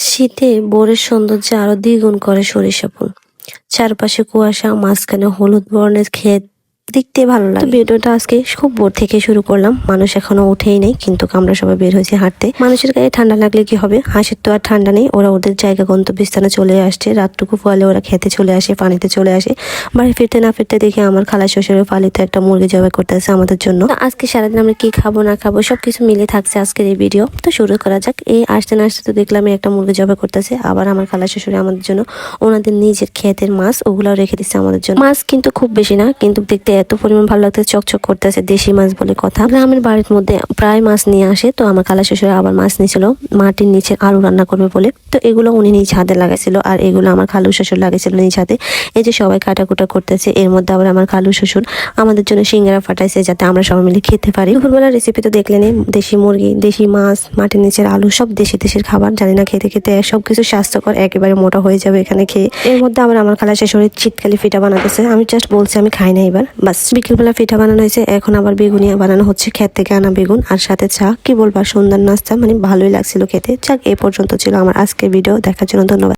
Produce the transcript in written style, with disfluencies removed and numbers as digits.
শীতে বোরের সৌন্দর্য আরো দ্বিগুণ করে সরিষা ফুল। চারপাশে কুয়াশা, মাঝখানে হলুদ বর্ণের ক্ষেত, দেখতে ভালো লাগে। ভিডিওটা আজকে খুব ভোর থেকে শুরু করলাম। মানুষ এখনো উঠেই নেই, কিন্তু আমরা সবাই বের হয়েছি হাঁটতে। মানুষের গায়ে ঠান্ডা লাগলে কি হবে, হাঁসের তো আর ঠান্ডা নেই। ওরা ওদের জায়গা গন্তব্যস্থানে চলে আসছে। রাতটুকু ফলে ওরা খেতে চলে আসে, পানিতে চলে আসে। বাড়ি ফিরতে না ফিরতে দেখি আমার খালা শ্বশুরের পালিতে একটা মুরগি জবাই করতেছে আমাদের জন্য। তো আজকে সারাদিন আমরা কি খাবো না খাবো সবকিছু মিলে থাকছে আজকের এই ভিডিও। তো শুরু করা যাক। এই আসতে না আসতে তো দেখলাম একটা মুরগি জবাই করতেছে। আবার আমার খালা শ্বশুরে আমাদের জন্য ওনাদের নিজের ক্ষেতের মাছ ওগুলাও রেখে দিচ্ছে আমাদের জন্য। মাছ কিন্তু খুব বেশি না, কিন্তু দেখতে এত পরিমাণ ভালো লাগতেছে, চকচক করতেছে, দেশি মাছ বলে কথা। গ্রামের বাড়ির মধ্যে প্রায় মাছ নিয়ে আসে। তো আমার খালা শ্বশুর আবার মাছ নিয়েছিল মাটির নিচে আলু রান্না করবে বলে। তো এগুলো উনি নিজ হাতে লাগাইছিল, আর এগুলো আমার খালু শ্বশুর লাগাইছিল নিজ হাতে। এই যে সবাই কাটাকুটা করতেছে, এর মধ্যে আবার আমার খালু শ্বশুর আমাদের জন্য সিঙ্গারা ফাটাইছে যাতে আমরা সবাই মিলে খেতে পারি। দুপুরবেলার রেসিপি তো দেখলেনই, দেশি মুরগি, দেশি মাছ, মাটির নিচের আলু, সব দেশি দেশের খাবার। জানি না খেতে খেতে সবকিছু স্বাস্থ্যকর, একেবারে মোটা হয়ে যাবে এখানে খেয়ে। এর মধ্যে আবার আমার খালা শ্বশুরের শীতকালি পিঠা বানাতেছে। আমি জাস্ট বলছি আমি খাই না এবার, বাস। বিকেলবেলা পিঠা বানানো হয়েছে, এখন আবার বেগুনিয়া বানানো হচ্ছে, ক্ষেত থেকে আনা বেগুন, আর সাথে চা। কি বলবা, সুন্দর নাস্তা, মানে ভালোই লাগছিল খেতে। যাক, এই পর্যন্ত ছিল আমার আজকের ভিডিও। দেখার জন্য ধন্যবাদ।